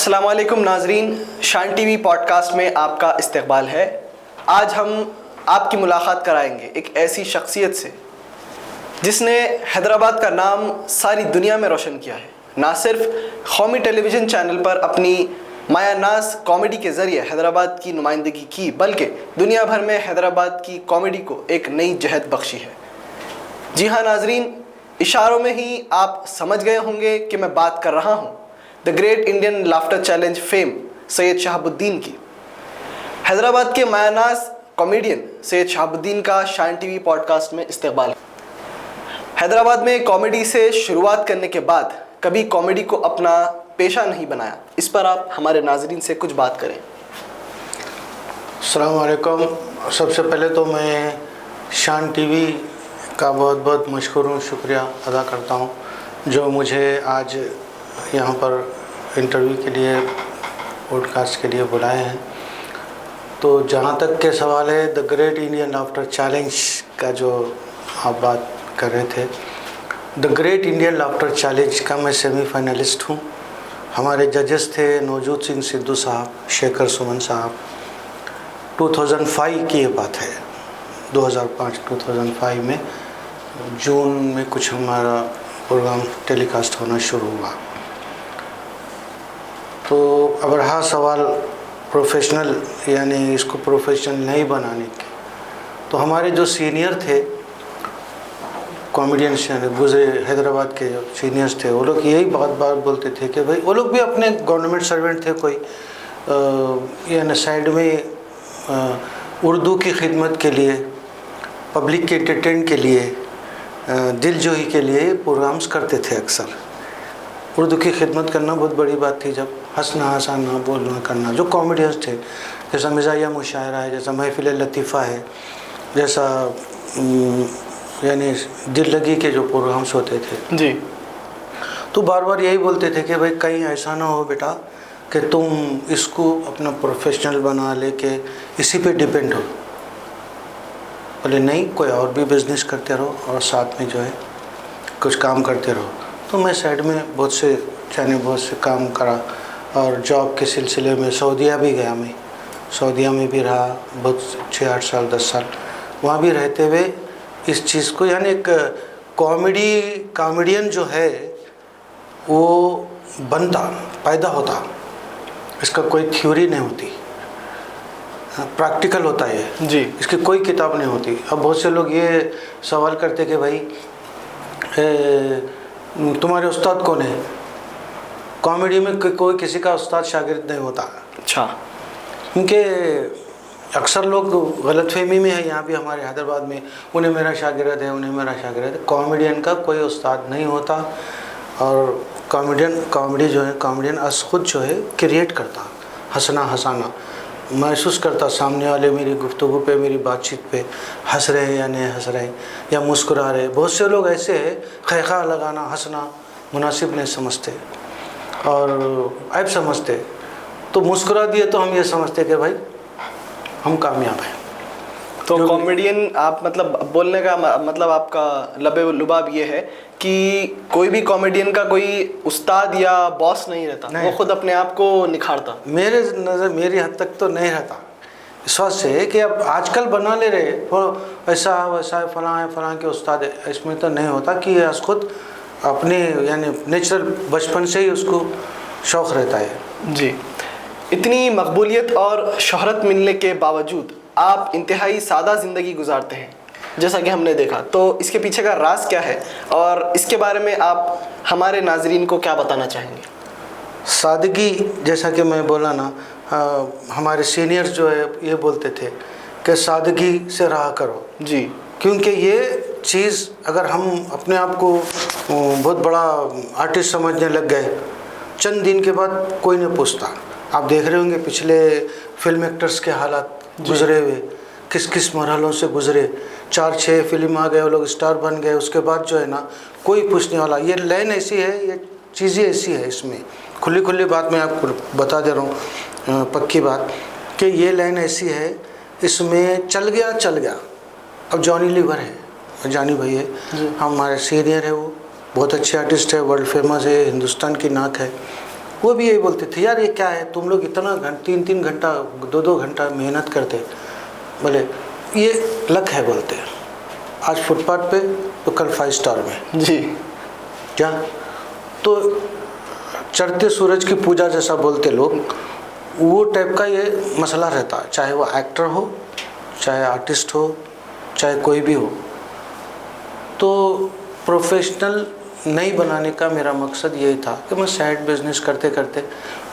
अस्सलाम वालेकुम नाजरीन, शान टीवी पॉडकास्ट में आपका इस्तकबाल है। आज हम आपकी मुलाकात कराएंगे एक ऐसी शख्सियत से जिसने हैदराबाद का नाम सारी दुनिया में रोशन किया है। ना सिर्फ कौमी टेलीविज़न चैनल पर अपनी मायानाज़ कॉमेडी के ज़रिए हैदराबाद की नुमाइंदगी की, बल्कि दुनिया भर में हैदराबाद की कॉमेडी को एक नई जहत बख्शी है। जी हाँ नाजरीन, इशारों में ही आप समझ गए होंगे कि मैं बात कर रहा हूँ the great Indian laughter challenge fame Syed Shahabuddin की। हैदराबाद के मायानाज़ कॉमेडियन सैयद शहाबुद्दीन का शान टीवी पॉडकास्ट में इस्तकबाल है। हैदराबाद में कॉमेडी से शुरुआत करने के बाद कभी कॉमेडी को अपना पेशा नहीं बनाया, इस पर आप हमारे नाजरीन से कुछ बात करें। अस्सलाम वालेकुम। सबसे पहले तो मैं शान टीवी का बहुत बहुत मशकूर हूँ, शुक्रिया अदा करता हूँ जो मुझे आज यहाँ पर इंटरव्यू के लिए, पॉडकास्ट के लिए बुलाए हैं। तो जहाँ तक के सवाल है the great Indian laughter challenge का जो आप बात कर रहे थे, the great Indian laughter challenge का मैं सेमीफाइनलिस्ट हूँ। हमारे जजेस थे नवजोत सिंह सिद्धू साहब, शेखर सुमन साहब। 2005 की ये बात है, 2005 में जून में कुछ हमारा प्रोग्राम टेलीकास्ट होना शुरू हुआ। तो अब रहा सवाल प्रोफेशनल, यानी इसको प्रोफेशनल नहीं बनाने की, तो हमारे जो सीनियर थे कॉमेडियंस, गुजरे हैदराबाद के जो सीनियर्स थे, वो लोग यही बात बोलते थे कि भाई वो लोग भी अपने गवर्नमेंट सर्वेंट थे, कोई यानी साइड में उर्दू की खिदमत के लिए, पब्लिक के एंटरटेन के लिए, दिलजोई के लिए प्रोग्राम्स करते थे। अक्सर उर्दू की खिदमत करना बहुत बड़ी बात थी, जब हंसना हंसाना बोलना करना। जो कॉमेडियंस थे, जैसा मिजाया मुशायरा है, जैसा महफिल लतीफ़ा है, जैसा यानी दिल लगी के जो प्रोग्राम्स होते थे जी, तो बार बार यही बोलते थे कि भाई कहीं ऐसा ना हो बेटा कि तुम इसको अपना प्रोफेशनल बना ले के इसी पे डिपेंड हो। बोले नहीं, कोई और भी बिज़नेस करते रहो और साथ में जो है कुछ काम करते रहो। तो मैं साइड में बहुत से काम करा और जॉब के सिलसिले में सऊदीया भी गया। मैं सऊदीया में भी रहा बहुत 6-8 साल 10 साल। वहाँ भी रहते हुए इस चीज़ को, यानी एक कॉमेडियन जो है वो बनता, पैदा होता, इसका कोई थ्योरी नहीं होती, प्रैक्टिकल होता है जी। इसकी कोई किताब नहीं होती। अब बहुत से लोग ये सवाल करते कि भाई तुम्हारे उस्ताद कौन है? कॉमेडी में कोई किसी का उस्ताद शागिर्द नहीं होता। अच्छा, क्योंकि अक्सर लोग गलतफहमी में है, यहाँ भी हमारे हैदराबाद में, उन्हें मेरा शागिर्द है, उन्हें मेरा शागिर्द है। कॉमेडियन का कोई उस्ताद नहीं होता। और कॉमेडी जो है, कॉमेडियन खुद जो है क्रिएट करता, हंसना हंसाना महसूस करता, सामने वाले मेरी गुफ्तगू पे, मेरी बातचीत पे हंस रहे हैं या नहीं हंस रहे या मुस्कुरा रहे। बहुत से लोग ऐसे हैं खैखा लगाना, हंसना मुनासिब नहीं समझते और ऐब समझते, तो मुस्कुरा दिए तो हम ये समझते कि भाई हम कामयाब हैं। तो कॉमेडियन आप, मतलब बोलने का मतलब आपका लबे लुबाब ये है कि कोई भी कॉमेडियन का कोई उस्ताद या बॉस नहीं रहता, नहीं। वो खुद अपने आप को निखारता। मेरी हद तक तो नहीं रहता। इस वजह से कि अब आजकल बना ले रहे ऐसा वैसा है, फलां है, फलां के उस्ताद है, इसमें तो नहीं होता कि ये खुद अपने यानी नेचुरल बचपन से ही उसको शौक़ रहता है। जी, इतनी मकबूलियत और शोहरत मिलने के बावजूद आप इंतहाई सादा ज़िंदगी गुजारते हैं, जैसा कि हमने देखा। तो इसके पीछे का राज क्या है और इसके बारे में आप हमारे नाजरीन को क्या बताना चाहेंगे? सादगी, जैसा कि मैं बोला ना, हमारे सीनियर्स जो है ये बोलते थे कि सादगी से रहा करो। जी, क्योंकि ये चीज़ अगर हम अपने आप को बहुत बड़ा आर्टिस्ट समझने लग गए, चंद दिन के बाद कोई नहीं पूछता। आप देख रहे होंगे पिछले फिल्म एक्टर्स के हालात गुजरे हुए, किस किस मरहलों से गुजरे। 4-6 फिल्म आ गए, वो लोग स्टार बन गए, उसके बाद जो है ना कोई पूछने वाला। ये लाइन ऐसी है, ये चीज़ें ऐसी है, इसमें खुली बात मैं आपको बता दे रहा हूँ, पक्की बात, कि ये लाइन ऐसी है, इसमें चल गया। अब जॉनी लीवर है, जानी भाई है, हमारे सीनियर है, वो बहुत अच्छे आर्टिस्ट है, वर्ल्ड फेमस है, हिंदुस्तान की नाक है। वो भी यही बोलते थे, यार ये क्या है, तुम लोग इतना 3-3 घंटा 2-2 घंटा मेहनत करते, बोले ये लक है बोलते हैं, आज फुटपाथ पे तो कल 5 स्टार में। जी। क्या तो चढ़ते सूरज की पूजा जैसा बोलते लोग, वो टाइप का ये मसला रहता है, चाहे वो एक्टर हो, चाहे आर्टिस्ट हो, चाहे कोई भी हो। तो प्रोफेशनल नहीं बनाने का मेरा मकसद यही था कि मैं साइड बिजनेस करते करते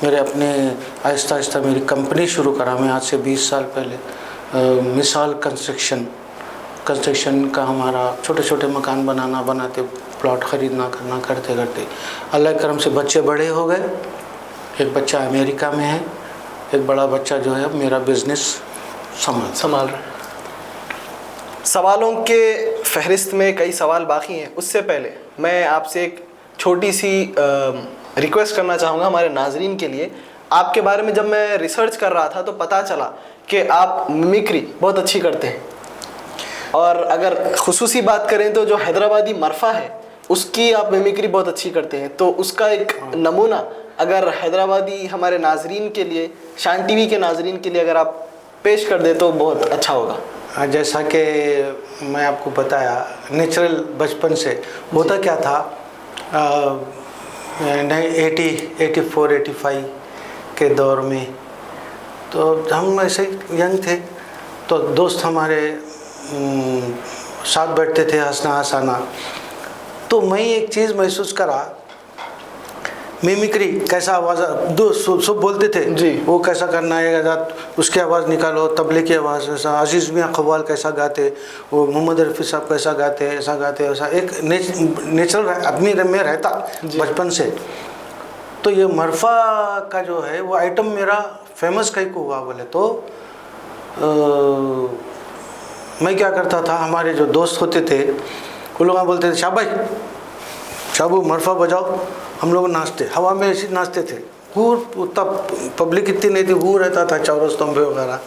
मेरे अपने आहिस्ता आहिस्ता मेरी कंपनी शुरू करा। मैं आज से 20 साल पहले मिसाल कंस्ट्रक्शन का हमारा छोटे छोटे मकान बनाते प्लॉट ख़रीदना करना करते करते अल्लाह के करम से बच्चे बड़े हो गए। एक बच्चा अमेरिका में है, एक बड़ा बच्चा जो है मेरा बिज़नेस संभाल रहा है। सवालों के फहरिस्त में कई सवाल बाकी हैं, उससे पहले मैं आपसे एक छोटी सी रिक्वेस्ट करना चाहूँगा हमारे नाजरीन के लिए। आपके बारे में जब मैं रिसर्च कर रहा था तो पता चला कि आप मिमिक्री बहुत अच्छी करते हैं, और अगर खुसूसी बात करें तो जो हैदराबादी मरफ़ा है उसकी आप मिमिक्री बहुत अच्छी करते हैं। तो उसका एक नमूना अगर हैदराबादी हमारे नाजरीन के लिए, शान टीवी के नाजरीन के लिए अगर आप पेश कर दे तो बहुत अच्छा होगा। जैसा कि मैं आपको बताया, नेचुरल बचपन से होता क्या था, 84-85 के दौर में तो हम ऐसे यंग थे, तो दोस्त हमारे साथ बैठते थे, हंसना हंसाना। तो मैं एक चीज़ महसूस करा, मिमिक्री कैसा आवाज़ दोस्त सब बोलते थे जी, वो कैसा करना है, उसकी आवाज़ निकालो, तबले की आवाज़ ऐसा, अजीज़ मियाँ कव्वाल कैसा गाते, वो मोहम्मद रफ़ी साहब कैसा गाते, ऐसा गाते, ऐसा एक नेचुरल आदमी में रहता बचपन से। तो ये मरफ़ा का जो है वो आइटम मेरा फेमस कहीं को हुआ बोले तो मैं क्या करता था, हमारे जो दोस्त होते थे वो लोग बोलते थे शाबाश शाबू मरफ़ा बजाओ, हम लोग नाचते, हवा में ऐसे नाचते थे। हूर तब पब्लिक इतनी नहीं थी, हूर रहता था चौरस्तों पे वगैरह,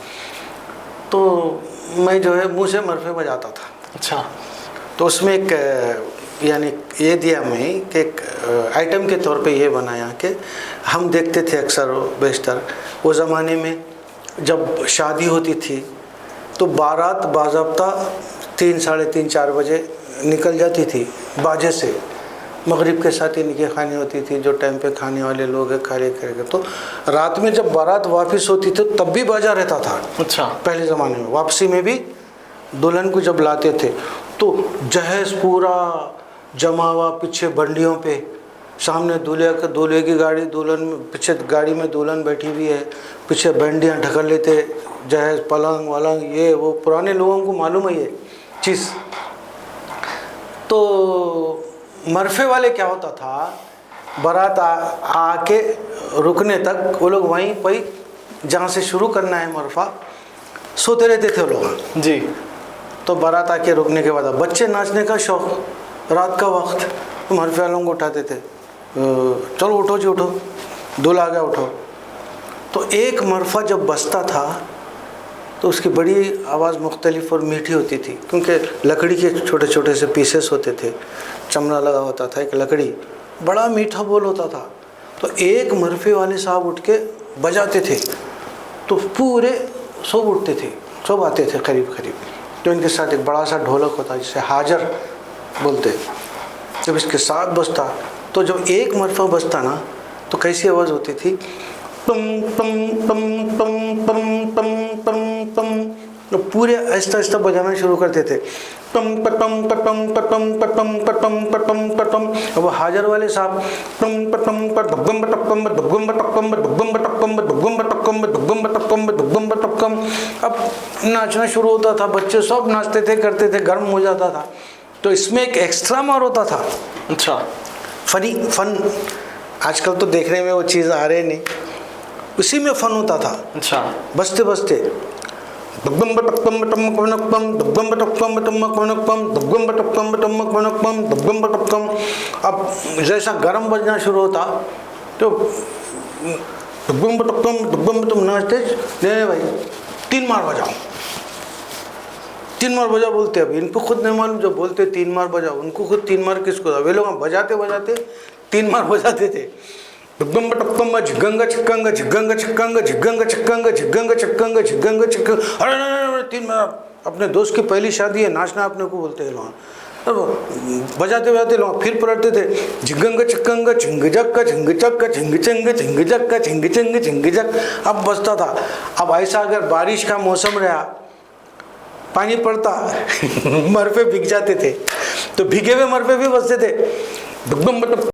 तो मैं जो है मुँह से मरफ़े बजाता था। अच्छा। तो उसमें एक यानी ये दिया मैं कि एक आइटम के तौर पे ये बनाया कि हम देखते थे अक्सर बेशतर वो ज़माने में जब शादी होती थी तो बारात बाज़ाब्ता 3, साढ़े 3, 4 बजे निकल जाती थी बाजे से, मगरिब के साथ ही निकाह खानी होती थी, जो टाइम पे खाने वाले लोग हैं खा करेंगे। तो रात में जब बारात वापस होती थी तब भी बाजा रहता था। अच्छा। पहले ज़माने में वापसी में भी दुल्हन को जब लाते थे तो जहेज़ पूरा जमा हुआ पीछे बंडियों पे, सामने दूल्हे की गाड़ी, दुल्हन पीछे गाड़ी में दुल्हन बैठी हुई है, पीछे बंडियाँ ढकल लेते, जहेज़ पलंग वलंग, ये वो पुराने लोगों को मालूम है ये चीज़। तो मरफ़े वाले क्या होता था, बारात आके रुकने तक वो लोग वहीं पर जहाँ से शुरू करना है मरफ़ा सोते रहते थे लोग जी। तो बारात आके रुकने के बाद बच्चे नाचने का शौक़, रात का वक्त मरफ़े वालों को उठाते थे, चलो उठो जी उठो, दूल्हा आ गया उठो। तो एक मरफ़ा जब बजता था तो उसकी बड़ी आवाज़ मुख्तलिफ और मीठी होती थी, क्योंकि लकड़ी के छोटे छोटे से पीसेस होते थे, चमड़ा लगा होता था एक लकड़ी, बड़ा मीठा बोल होता था। तो एक मरफ़े वाले साहब उठ के बजाते थे तो पूरे सब उठते थे, सब आते थे करीब करीब। तो इनके साथ एक बड़ा सा ढोलक होता जिसे हाजर बोलते, जब इसके साथ बजता तो जब एक मरफ़ा बजता ना तो कैसी आवाज़ होती थी, पम पम पम पम पम पम पम पम, तो पूरे आहिस्ता आहिस्ता बजाना शुरू करते थे, पम पटम पटम पटम पटम पटम पटम पटम। अब हाजर वाले साहब पम पटम पर धुगम बटकम धुगम बटकम धुगम बटकम धुगम बटकम धुगम बटकम धुगम बटकम। अब नाचना शुरू होता था, बच्चे सब नाचते थे करते थे, गर्म हो जाता था। तो इसमें एक एक्स्ट्रा मार होता था। अच्छा। फन आजकल तो देखने में वो चीज़ आ रही नहीं, उसी में फ़न होता था। अच्छा। बजते बजते दुगम बटकम बटम कनकम दुगम बटकम बटम कनकम दुगम बटकम बटम कनकम दुगम बटकम। अब जैसा गरम बजना शुरू होता तो दुगम बटम नाचते, नहीं भाई 3 मार बजाओ, 3 मार बजाओ बोलते। अब इनको खुद नहीं मालूम, जो बोलते 3 मार बजाओ, उनको खुद 3 मार किसको था, वे लोग बजाते बजाते 3 मार बजाते थे। एकदम बटकम झिगंग चिकंग झिगंग चिकंग झिगंग चिकंग झिगंग चिकंग झिगंग चिकंग। अरे 3 अपने दोस्त की पहली शादी है, नाचना अपने को बोलते हैं लोग, बजाते बजाते लोग फिर पलटते थे, झिगंग चिकंग झिंग जक झिंग चक झिंग चंग झिंग जक झिंग चंग झिंग जक। अब बजता था। अब ऐसा अगर बारिश का मौसम रहा, पानी पड़ता मरफे भीग जाते थे, तो भीगे हुए मरफे भी बजते थे।